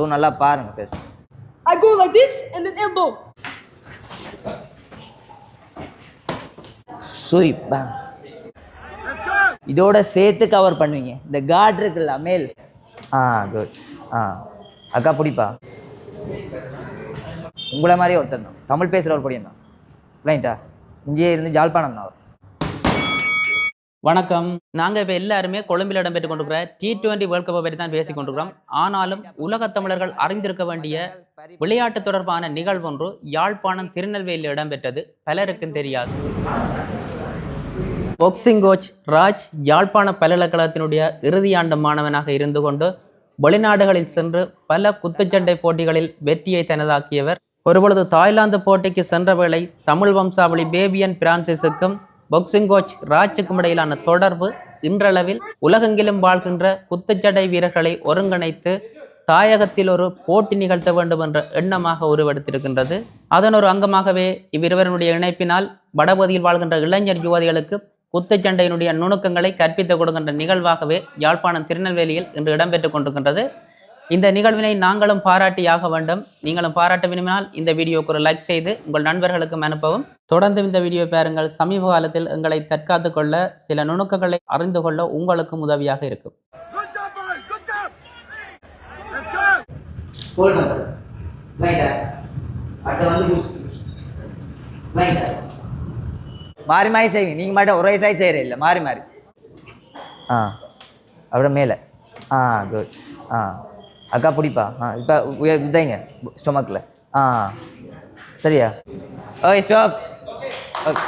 So நல்லா பாருங்கள் first. I go like this and then elbow. Sweep bang. இதோட சேர்த்து கவர் பண்ணுவீங்க. இந்த கார்டு இருக்குல்ல மேல். குட். அக்கா பிடிப்பா. உங்களை மாதிரியே ஒருத்தர் தான், தமிழ் பேசுகிற ஒரு படியம் தான். ரைட்டா, இங்கே இருந்து ஜாழ்ப்பாணம் தான் அவர். வணக்கம். நாங்கள் இப்போ எல்லாருமே கொழும்பில் இடம்பெற்றுக் கொண்டிருக்கிற T20 வேர்ல்ட் கப்பை பற்றி தான் பேசிக் கொண்டிருக்கிறோம். ஆனாலும் உலகத் தமிழர்கள் அறிந்திருக்க வேண்டிய விளையாட்டு தொடர்பான நிகழ்வு ஒன்று யாழ்ப்பாணம் திருநெல்வேலியில் இடம்பெற்றது பலருக்கும் தெரியாது. பாக்ஸிங் கோச் ராஜ் யாழ்ப்பாண பல்கலைக்கழகத்தினுடைய இறுதியாண்டு மாணவனாக இருந்து கொண்டு வெளிநாடுகளில் சென்று பல குத்துச்சண்டை போட்டிகளில் வெற்றியை தனதாக்கியவர். ஒருபொழுது தாய்லாந்து போட்டிக்கு சென்ற வேளை தமிழ் வம்சாவளி பேபியன் பிரான்சிஸுக்கும் பாக்ஸிங் கோச் ராஜுக்கும் இடையிலான தொடர்பு இன்றளவில் உலகெங்கிலும் வாழ்கின்ற குத்துச்சண்டை வீரர்களை ஒருங்கிணைத்து தாயகத்தில் ஒரு போட்டி நிகழ்த்த வேண்டும் என்ற எண்ணமாக உருவெடுத்திருக்கின்றது. அதன் ஒரு அங்கமாகவே இவ்விருவருடைய இணைப்பினால் வடபகுதியில் வாழ்கின்ற இளைஞர் யுவதிகளுக்கு குத்துச்சண்டையினுடைய நுணுக்கங்களை கற்பித்துக் கொடுக்கின்ற நிகழ்வாகவே யாழ்ப்பாணம் திருநெல்வேலியில் இன்று இடம்பெற்றுக் கொண்டிருக்கின்றது. இந்த நிகழ்வினை நாங்களும் பாராட்டியாக வேண்டும். நீங்களும் பாராட்ட விரும்பினால் இந்த வீடியோக்கு ஒரு லைக் செய்து உங்கள் நண்பர்களுக்கும் அனுப்பவும். தொடர்ந்து இந்த வீடியோ பாருங்கள். சமீப காலத்தில் எங்களை தற்காத்து கொள்ள சில நுணுக்கங்களை அறிந்து கொள்ள உங்களுக்கும் உதவியாக இருக்கும். மாறி மாறி செய்வீங்க. நீங்கள் மட்டும் ஒரே சைட் செய்கிற இல்லை, மாறி மாறி. அப்புறம் மேலே. குட். அக்கா பிடிப்பா. இப்போ இதைங்க ஸ்டொமக்கில். சரியா? Okay, stop. Okay.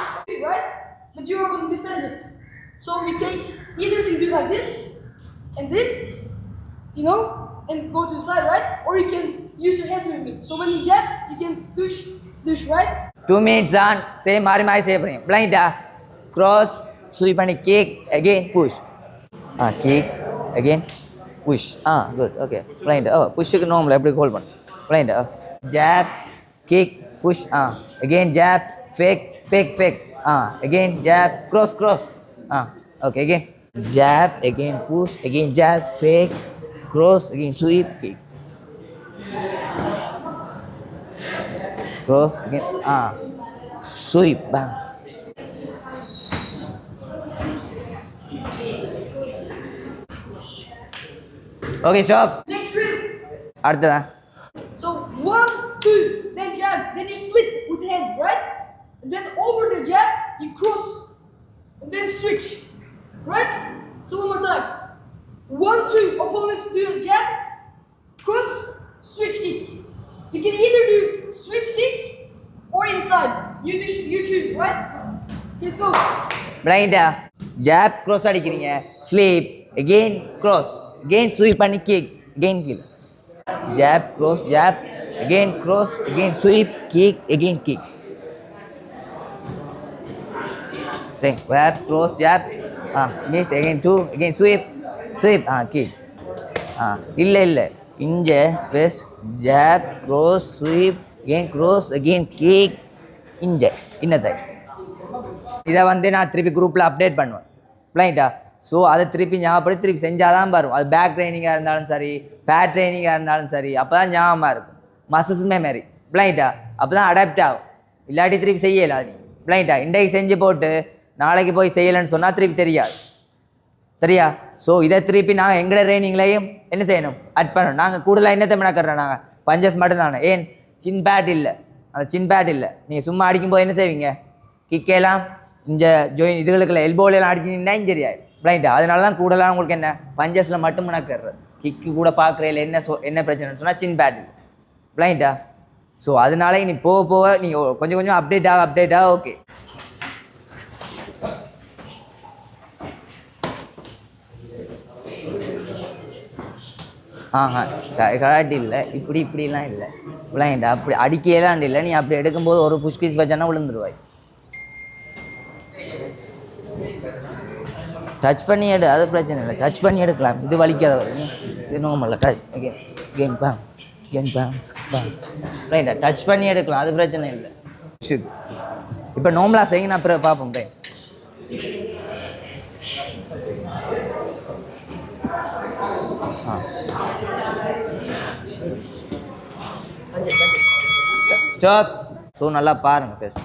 Right? But you're going to defend it. So we take, either you can do like this and this, you know, and go to the side, right? Or you can use your head movement. So when he jabs, you can douche, right? 2 minutes on. Say மாறி மாறி செய்ய போகிறீங்க. பிளைண்டா cross sweep பண்ணி kick again push. Kick again push. Good. Okay. Blind. புஷ்ஷுக்கு நோம்பில் எப்படி hold பண்ணு. Blind. Jab kick push. Again jab fake fake fake. Again jab cross cross. Okay. Again jab again push again jab fake cross again sweep kick cross again. Sweep bang. Okay, stop. Next drill. அடுத்ததா. So 1, 2, then jab, then you slip with the hand, right? And then over the jab, you cross, and then switch, right? So one more time. 1, 2, opponents do a jab, cross, switch kick. You can either do switch kick or inside. You choose, right? Let's go. Blind. Jab cross அடிக்கிறீங்க. Flip again cross again sweep பண்ணி kick again kick. Jab cross jab again cross again sweep kick again kick. Same. Jab cross jab. Miss again 2 again sweep kick. இல்ல இங்க first jab cross sweep again cross again kick இங்க இன்னதை இதை நான் திருப்பி குரூப்பில் update பண்ணுவேன். பிளைண்டா. So அதை திருப்பி ஞாபகப்படி திருப்பி செஞ்சால் தான் வரும். அது பேக் ட்ரைனிங்காக இருந்தாலும் சரி, பேட் ட்ரைனிங்காக இருந்தாலும் சரி, அப்போ தான் ஞாபகமாக இருக்கும். Muscles memory. பிளைண்டா. அப்போ தான் அடாப்ட் ஆகும். இல்லாட்டி திருப்பி செய்யலை. அது பிளைண்டா இன்றைக்கு செஞ்சு போட்டு நாளைக்கு போய் செய்யலைன்னு சொன்னால் திருப்பி தெரியாது. சரியா? ஸோ இதை திருப்பி நாங்கள் எங்களோட ட்ரைனிங்லையும் என்ன செய்யணும், அட் பண்ணணும். நாங்கள் கூடுதலாக என்னத்தை மெனக்கிறோம், நாங்கள் பஞ்சஸ் மட்டும்தானே. ஏன் சின் பேட் இல்லை, அந்த சின் பேட் இல்லை. நீங்கள் சும்மா அடிக்கும்போது என்ன செய்வீங்க, கிக்கெல்லாம் இந்த ஜோயின் இதுகளுக்குள்ள எல்போலாம் அடிச்சிங்கன்னா இன்ஜரி ஆயிடும். பிளைண்டா. அதனால தான் கூடுதலாக உங்களுக்கு என்ன பஞ்சஸில் மட்டும் மெனக்கிறது. கிக்கு கூட பார்க்குறதில்ல என்ன பிரச்சனைன்னு சொன்னால் சின் பேட் இல்லை. பிளைண்டா. ஸோ அதனால இனி போக போக நீங்கள் கொஞ்சம் கொஞ்சம் அப்டேட் ஆக ஓகே. கராட்டி இல்லை, இப்படிலாம் இல்லை. பிளைண்டா. அப்படி அடிக்கலாம் இல்லை. நீ அப்படி எடுக்கும்போது ஒரு புஷ்கிஸ் வச்சானா விழுந்துருவாய். டச் பண்ணி எடு, அது பிரச்சனை இல்லை. டச் பண்ணி எடுக்கலாம். இது வலிக்காத வரும். இது நோமல்ல. டச் அகெயின் பேம் ரைட்டா. டச் பண்ணி எடுக்கலாம், அது பிரச்சனை இல்லை. இப்போ நோமலாக செய்யுங்க, அப்புறம் பார்ப்போம். ரைட். ஸ்டாப். ஸோ நல்லா பாருங்க ஃபர்ஸ்ட்.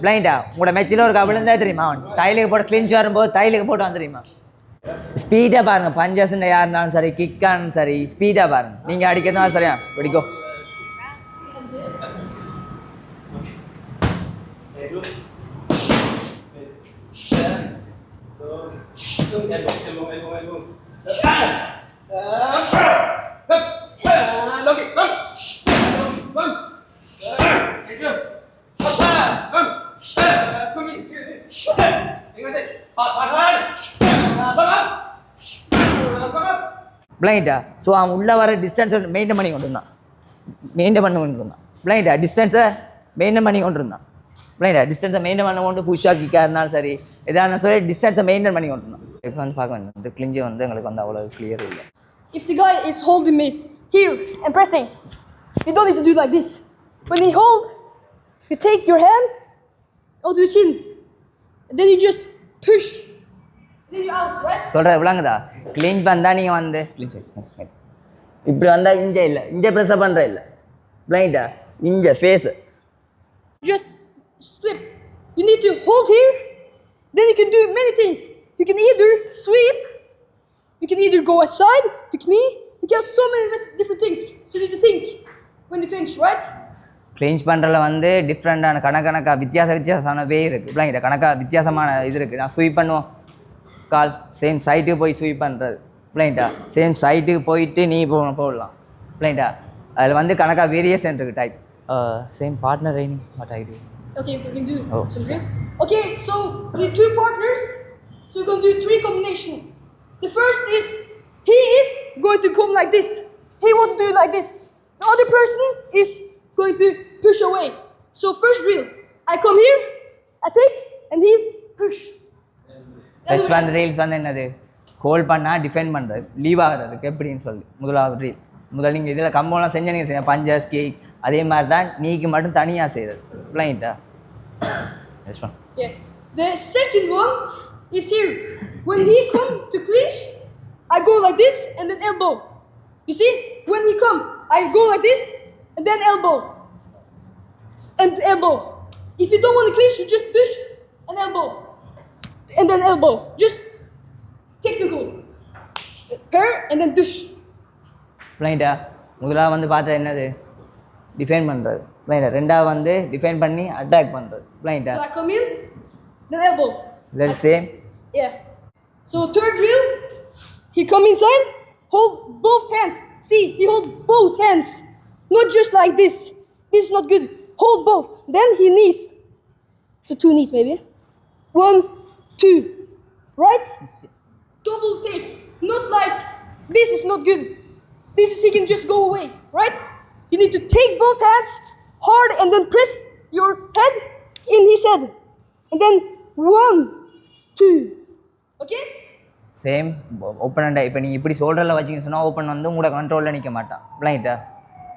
பிளைண்டா உங்களோட மெச்சில் ஒரு கபல் இருந்தால் தெரியுமா அவன் தைலுக்கு போட்டு கிளின்ச் வரும்போது தைலுக்கு போட்டு வந்து தெரியுமா. ஸ்பீடாக பாருங்க, பஞ்சஸ்ன்னு யார் இருந்தாலும் சரி, கிக்கானும் சரி, ஸ்பீடாக பாருங்க. நீங்கள் அடிக்கிறதுனால சரியா பிடிக்கோ. பிளைண்டா ஸோ அவன் உள்ளே வர டிஸ்டன்ஸை மெயின்டைன் பண்ணி கொண்டு இருந்தான். பிளைண்டா டிஸ்டன்ஸை மெயின்டைன் பண்ணி கொண்டு இருந்தான். பிளைண்டா டிஸ்டன்ஸை மெயின்டைன் பண்ண கொண்டு புஷ்ஷாக கிக்காக இருந்தாலும் சரி எதாக இருந்தாலும் சரி டிஸ்டன்ஸை மெயின்டைன் பண்ணி கொண்டு இருந்தான். இப்போ வந்து பார்க்க வேண்டாம், இந்த கிளிஞ்சு வந்து எங்களுக்கு வந்து அவ்வளோ கிளியர் இல்லை. If the guy is holding me here and pressing, you don't need to do like this. When he hold, you take your hand onto the chin, and then you just push, and then you're out, right? சொல்கிற விளங்குதா? Clean வந்தால் நீங்கள் வந்து இப்படி வந்தால் இங்கே இல்லை, இங்கே ப்ரெஸ்ஸை பண்ணுற இல்லை. பிளைண்டா இங்கே phase Just slip. You need to hold here, then you can do many things. You can either sweep, you can either go aside to knee, you can have so many different things. So you need to think when you clinch, right? கிளீன்ச் பண்ணுறதுல வந்து டிஃப்ரெண்டான கணக்காக வித்தியாசமான வே இருக்குது. பிள்ளைங்கிட்ட கணக்காக வித்தியாசமான இது இருக்குது. நான் ஸ்வீப் பண்ணுவோம், கால் சேம் சைட்டுக்கு போய் ஸ்வீப் பண்ணுறது. பிள்ளைங்கிட்டா சேம் சைட்டுக்கு போயிட்டு நீ போடலாம். பிள்ளைங்கிட்டா அதில் வந்து கணக்காக வேரியேஷன் இருக்குது type. Same partner raining what I to. Okay, we can do some drills. Okay, so we need two partners. So we're going to do 3 combinations. The first is, he is going to come like this. He wants to do like this. The other person is going to push away. So first drill, I come here, I take, and he push. First வந்து reels வந்து என்னது, hold பண்ணால் defend பண்ணுறது, leave ஆகிறதுக்கு எப்படின்னு சொல்லி முதலாவது reel. முதல் நீங்கள் இதில் கம்போலாம் செஞ்ச நீங்கள் செய்ய பஞ்சஸ் கேக் அதே மாதிரி தான் நீக்கு மட்டும் தனியாக செய்கிறது. பிள்ளைங்கிட்டா Yeah. The second one is here. When he come to clinch, I go like this and then elbow. You see? When he come, I go like this and then elbow. And elbow. If you don't want to clinch, you just push and elbow. And then elbow. Just technical. Pair and then push. பிள்ளைங்கிட்டா முதலாக வந்து பார்த்தது என்னது, defend பண்ணுறது. பிள்ளைங்கிட்ட ரெண்டாவது வந்து defend பண்ணி attack பண்ணுறது. பிள்ளைங்கிட்டா So I come in, then elbow. That's same. Yeah. So third drill, he come inside, hold both hands. See, he hold both hands. Not just like this. This is not good. Hold both. Then he knees. So 2 knees maybe. 1, 2. Right? Double take. Not like this is not good. This is he can just go away. Right? You need to take both hands hard and then press your head in his head. And then 1, 2. Okay? Same ஓப்பனண்டா. இப்போ நீங்கள் இப்படி ஷோல்டரில் வச்சிங்கன்னு சொன்னால் open வந்து உங்களோட கண்ட்ரோலில் நிற்க மாட்டான். பிள்ளைங்கிட்ட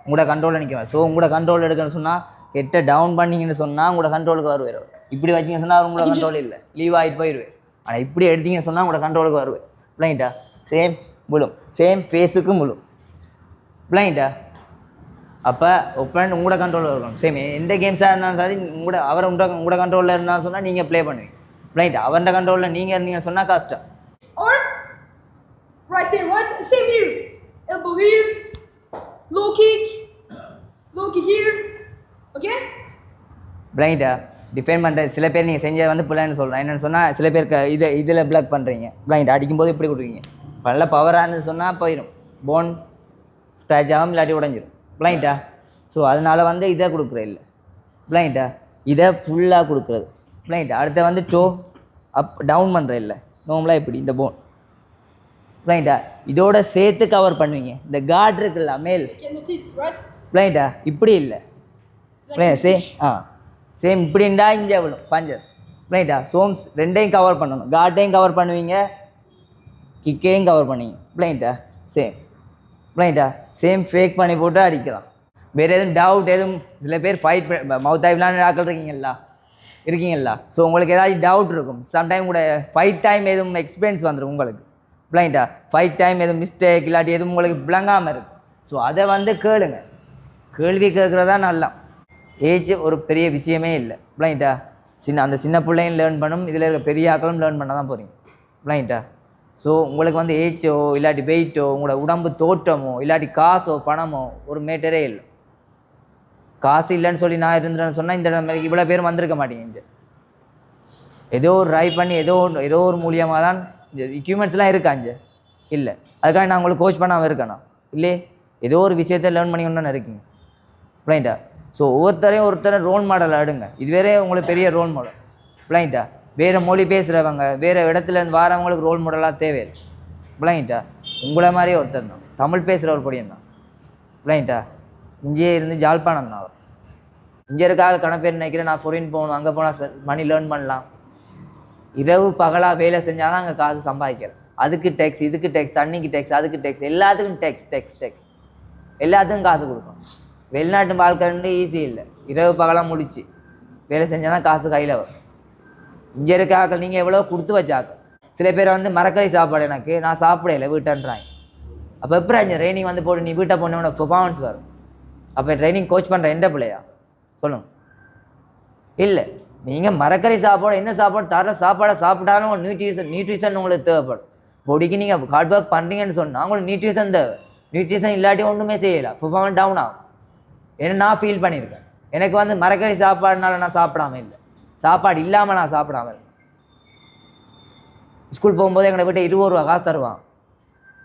உங்களோட கண்ட்ரோலில் நிற்க மாட்டான். ஸோ உங்களோட கண்ட்ரோல் எடுக்கணும்னு சொன்னால் கெட்ட டவுன் பண்ணிங்கன்னு சொன்னால் உங்களோட கண்ட்ரோலுக்கு வருவேன். இப்படி வச்சிங்கன்னு சொன்னால் உங்களோட கண்ட்ரோல் இல்லை, லீவ் ஆகிட்டு போயிடுவேன். ஆனால் இப்படி எடுத்தீங்கன்னு சொன்னால் உங்களோட கண்ட்ரோலுக்கு வருவேன். பிள்ளைங்கிட்டா சேம் விழும், சேம் ஃபேஸுக்கும் விழும். பிள்ளைங்கிட்டா அப்போ ஓப்பன் உங்களோட கண்ட்ரோலில் இருக்கணும். சேம் எந்த கேம்ஸாக இருந்தாலும் சரி உங்களோட கண்ட்ரோலில் இருந்தாலும் சொன்னால் நீங்கள் ப்ளே பண்ணுவீங்க. பிள்ளைங்கிட்டா அவரோட கண்ட்ரோலில் நீங்கள் இருந்தீங்கன்னு சொன்னால் கஷ்டம். Or right there, right? Same here. Elbow here. Low kick here. Okay? பிளைண்டா டிஃபெண்ட் பண்ணுறது சில பேர் நீங்கள் செஞ்சதை வந்து பிள்ளைன்னு சொல்கிறேன். என்னென்னு சொன்னால் சில பேருக்கு இதில் பிளாக் பண்ணுறீங்க. பிளைண்ட் அடிக்கும்போது இப்படி கொடுக்குறீங்க. நல்ல பவரானு சொன்னால் போயிடும், போன் ஸ்க்ராட்ச் ஆகும், இல்லாட்டி உடஞ்சிடும். பிளைண்டா ஸோ அதனால் வந்து இதை கொடுக்குற இல்லை. பிளைண்டா இதை ஃபுல்லாக கொடுக்குறது. பிளைண்டா அடுத்த வந்து டோ அப் டவுன் பண்ணுற இல்லை, நார்மலாக இப்படி இந்த போன். பிளைண்டா இதோட சேர்த்து கவர் பண்ணுவீங்க. இந்த கார்டு இருக்குல்ல மேல், Right? பிளைண்டா இப்படி இல்லை, பிளைன் சேம் இப்படி இருந்தால் இங்கே விடும் பஞ்சஸ் ரைட்டா. சோம்ஸ் ரெண்டையும் கவர் பண்ணணும், காட்டையும் கவர் பண்ணுவீங்க, கிக்கையும் கவர் பண்ணுவீங்க. பிளைன்ட்டா பிளைன்ட்டா சேம் ஃபேக் பண்ணி போட்டு அடிக்கலாம். வேறு எதுவும் டவுட் எதுவும் சில பேர் ஃபைட் மவுத் ஐப்லான்னு ஆக்கள் இருக்கீங்களா ஸோ உங்களுக்கு ஏதாச்சும் டவுட் இருக்கும். சம்டைம் கூட ஃபைட் டைம் எதுவும் எக்ஸ்பீரியன்ஸ் வந்துடும் உங்களுக்கு. பிளைன்ட்டா ஃபைட் டைம் எதுவும் மிஸ்டேக் இல்லாட்டி எதுவும் உங்களுக்கு விளங்காமல் இருக்கும். ஸோ அதை வந்து கேளுங்க, கேள்வி கேட்குறதா நல்லா. ஏஜ் ஒரு பெரிய விஷயமே இல்லை. பிளைன்ட்டா அந்த சின்ன பிள்ளையும் லேர்ன் பண்ணும், இதில் இருக்கிற பெரிய ஆக்களும் லேர்ன் பண்ண தான் போகிறீங்க. பிளைன்ட்டா ஸோ உங்களுக்கு வந்து ஏஜோ இல்லாட்டி வெயிட்டோ உங்களோட உடம்பு தோற்றமோ இல்லாட்டி காசோ பணமோ ஒரு மேட்டரே இல்லை. காசு இல்லைன்னு சொல்லி நான் இருந்துட்டேன்னு சொன்னால் இந்த இவ்வளோ பேர் வந்திருக்க மாட்டீங்க. இங்கே ஏதோ ஒரு ட்ரை பண்ணி ஏதோ ஒரு மூலியமாக தான் இந்த எக்யூப்மெண்ட்ஸ்லாம் இருக்கா இங்கே இல்லை. அதுக்காக நான் உங்களுக்கு கோச் பண்ணாமல் இருக்கேண்ணா இல்லையே, ஏதோ ஒரு விஷயத்தை லேர்ன் பண்ணிக்கணுன்னு இருக்கீங்க. பிளைன்ட்டா ஸோ ஒருத்தரையும் ரோல் மாடல் எடுங்க. இதுவேறே உங்களுக்கு பெரிய ரோல் மாடல். பிளைன்ட்டா வேறு மொழி பேசுகிறவங்க வேறு இடத்துலேருந்து வரவங்களுக்கு ரோல் மாடலாக தேவையில்லை. பிளைன்ட்டா உங்களை மாதிரியே ஒருத்தர் தான் தமிழ் பேசுகிற ஒரு பொடியன் தான். பிளைன்ட்டா இங்கேயே இருந்து ஜாழ்ப்பாணம் தான். இங்கே இருக்காக கணப்பேர் நினைக்கிறேன், நான் ஃபாரின் போகணும், அங்கே போனால் மணி லேர்ன் பண்ணலாம். இரவு பகலாக வேலை செஞ்சால் தான் அங்கே காசு சம்பாதிக்கிறேன். அதுக்கு டேக்ஸ், இதுக்கு டேக்ஸ், தண்ணிக்கு டேக்ஸ், அதுக்கு டேக்ஸ், எல்லாத்துக்கும் டேக்ஸ் எல்லாத்துக்கும் காசு கொடுக்கணும். வெளிநாட்டு வாழ்க்கைன்னு ஈஸி இல்லை. இரவு பகலாக முடிச்சு வேலை செஞ்சால் தான் காசு கையில் வரும். இங்கே இருக்காக்கள் நீங்கள் எவ்வளோ கொடுத்து வச்சாக்கள். சில பேர் வந்து மரக்கறி சாப்பாடு எனக்கு நான் சாப்பிடலை வீட்டன்றாங்க. அப்போ எப்படி அங்கே ட்ரைனிங் வந்து போட்டு நீ வீட்டை போனோட பெர்ஃபார்மன்ஸ் வரும். அப்போ ட்ரைனிங் கோச் பண்ணுற எந்த பிள்ளையா சொல்லுங்க? இல்லை, நீங்கள் மரக்கறி சாப்பாடு என்ன சாப்பாடு தர சாப்பாடை சாப்பிட்டாலும் உங்களுக்கு நியூட்ரிஷன் உங்களுக்கு தேவைப்படும். பொடிக்கு நீங்கள் ஹார்ட் ஒர்க் பண்ணுறீங்கன்னு சொன்னால் உங்களுக்கு நியூட்ரிஷன் தேவை. நியூட்ரிஷன் இல்லாட்டி ஒன்றுமே செய்யலாம், பெர்ஃபார்மன்ஸ் டவுன் ஆகும். ஏன்னா நான் ஃபீல் பண்ணியிருக்கேன். எனக்கு வந்து மரக்கறி சாப்பாடுனால நான் சாப்பிடாம இல்லை, சாப்பாடு இல்லாமல் நான் சாப்பிடாம இல்லை. ஸ்கூல் போகும்போது எங்களை விட்டு 20 ரூபா காசு தருவான்.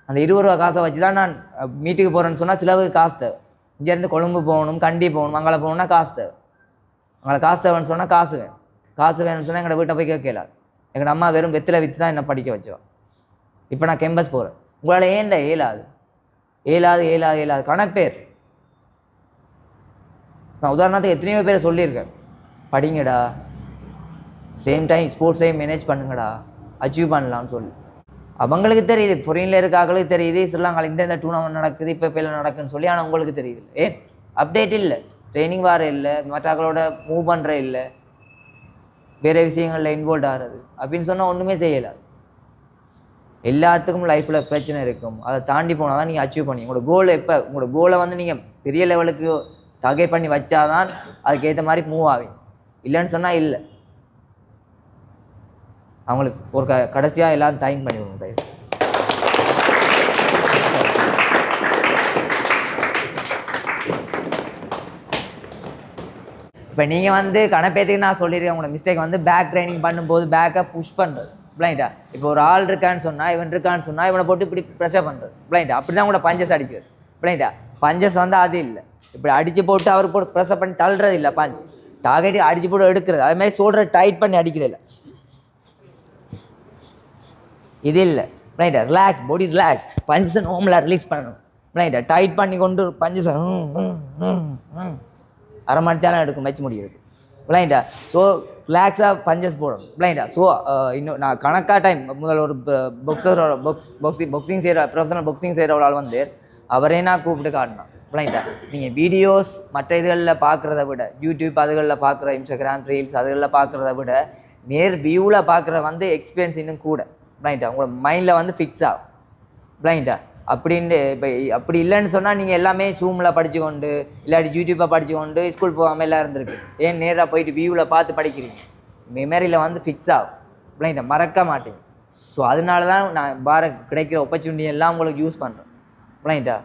அந்த 20 ரூபா காசை வச்சு தான் நான் மீட்டுக்கு போகிறேன்னு சொன்னால் சிலவுக்கு காசு தேவை. இங்கேருந்து கொழும்பு போகணும், கண்டி போகணும், அங்கே போகணுன்னா காசு தேவை. அங்கே காசு தேவைன்னு சொன்னால் காசு வேணும். காசு வேணும்னு சொன்னால் எங்களை வீட்டை போய் கேட்கலாது. எங்கள் அம்மா வெறும் வெத்தில விற்று தான் என்னை படிக்க வச்சுவான். இப்போ நான் கேம்பஸ் போகிறேன். உங்களால் ஏன்டா ஏலாது கணப்பேர். நான் உதாரணத்துக்கு எத்தனையோ பேரை சொல்லியிருக்கேன், படிங்கடா, சேம் டைம் ஸ்போர்ட்ஸையும் மேனேஜ் பண்ணுங்கடா, அச்சீவ் பண்ணலான்னு சொல்லி. அவங்களுக்கு தெரியுது, ஃபாரினில் இருக்காங்களுக்கு தெரியுது, ஸ்ரீலங்காவில் இந்த டூர்னாமெண்ட் நடக்குது, இப்போ நடக்குதுன்னு சொல்லி. ஆனால் உங்களுக்கு தெரியுது ஏன் அப்டேட் இல்லை, ட்ரைனிங் வார இல்லை, மற்றவங்களோட மூவ் பண்ணுற இல்லை, வேறு விஷயங்களில் இன்வால்வ் ஆகிறது அப்படின்னு சொன்னால் ஒன்றுமே செய்யலை. எல்லாத்துக்கும் லைஃப்பில் பிரச்சனை இருக்கும், அதை தாண்டி போனால் தான் நீங்கள் அச்சீவ் பண்ணி உங்களோட கோல். உங்களோட கோலை வந்து நீங்கள் பெரிய லெவலுக்கு டார்கெட் பண்ணி வச்சாதான் அதுக்கேற்ற மாதிரி மூவ் ஆகும். இல்லைன்னு சொன்னால் இல்லை. அவங்களுக்கு ஒரு கடைசியாக எல்லாம் டைம் பண்ணி விடுங்க தயவு. இப்போ நீங்கள் வந்து கணப்பேத்துக்கு நான் சொல்லியிருக்கேன், உங்களோட மிஸ்டேக் வந்து பேக் ட்ரைனிங் பண்ணும்போது பேக்கை புஷ் பண்ணுறது. பிளைண்டா இப்போ ஒரு ஆள் இருக்கான்னு சொன்னால் இவன் இருக்கான்னு சொன்னால் இவனை போட்டு இப்படி ப்ரெஷர் பண்ணுறது. பிளைண்டா அப்படி தான் உங்களோட பஞ்சஸ் அடிக்கிறது. பிளைண்டா பஞ்சஸ் வந்து அது இல்லை, இப்படி அடித்து போட்டு அவர் போட்டு ப்ரெஷர் பண்ணி தள்ளுறது இல்லை. பஞ்ச் டார்கெட் அடித்து போட்டு எடுக்கிறது. அதுமாதிரி ஷோல்டரை டைட் பண்ணி அடிக்கிறது இல்லை, இது இல்லை. பிளைண்டா ரிலாக்ஸ், பாடி ரிலாக்ஸ், பஞ்சஸை நார்மலாக ரிலீஸ் பண்ணணும். பிளைண்டா டைட் பண்ணி கொண்டு பஞ்சஸை அரை மணி நேரம் எடுக்கும் வச்சு முடியுது. பிளைண்டா ஸோ ரிலாக்ஸாக பஞ்சஸ் போடணும். பிளைண்டா ஸோ இன்னும் நான் கணக்காக டைம் முதல்ல ஒரு பாக்ஸிங் செய்கிற ப்ரொஃபஷனல் பாக்ஸிங் செய்கிற ஒரு ஆள் வந்து அவரே நான் கூப்பிட்டு காட்டினான். பிளைண்டா நீங்கள் வீடியோஸ் மற்ற இதுகளில் பார்க்குறத விட, யூடியூப் அதுகளில் பார்க்குற, இன்ஸ்டாகிராம் ரீல்ஸ் அதுகளில் பார்க்குறத விட நேர் வியூவில் பார்க்குற வந்து எக்ஸ்பீரியன்ஸ் இன்னும் கூட. பிளைண்டா உங்களோட மைண்டில் வந்து ஃபிக்ஸ் ஆகும். பிளைண்டா அப்படின்னு இப்போ அப்படி இல்லைன்னு சொன்னால் நீங்கள் எல்லாமே ஜூமில் படிச்சுக்கொண்டு இல்லாட்டி யூடியூப்பை படிச்சுக்கொண்டு ஸ்கூல் போகாமல் எல்லாம் இருந்திருக்கு. ஏன் நேராக போயிட்டு வியூவில் பார்த்து படிக்கிறீங்க, மெமரியில் வந்து ஃபிக்ஸ் ஆகும். பிளைண்டா மறக்க மாட்டேங்க. ஸோ அதனால தான் நான் கிடைக்கிற ஆப்பர்ச்சுனிட்டி எல்லாம் உங்களுக்கு யூஸ் பண்ணுறேன். பிளைண்டா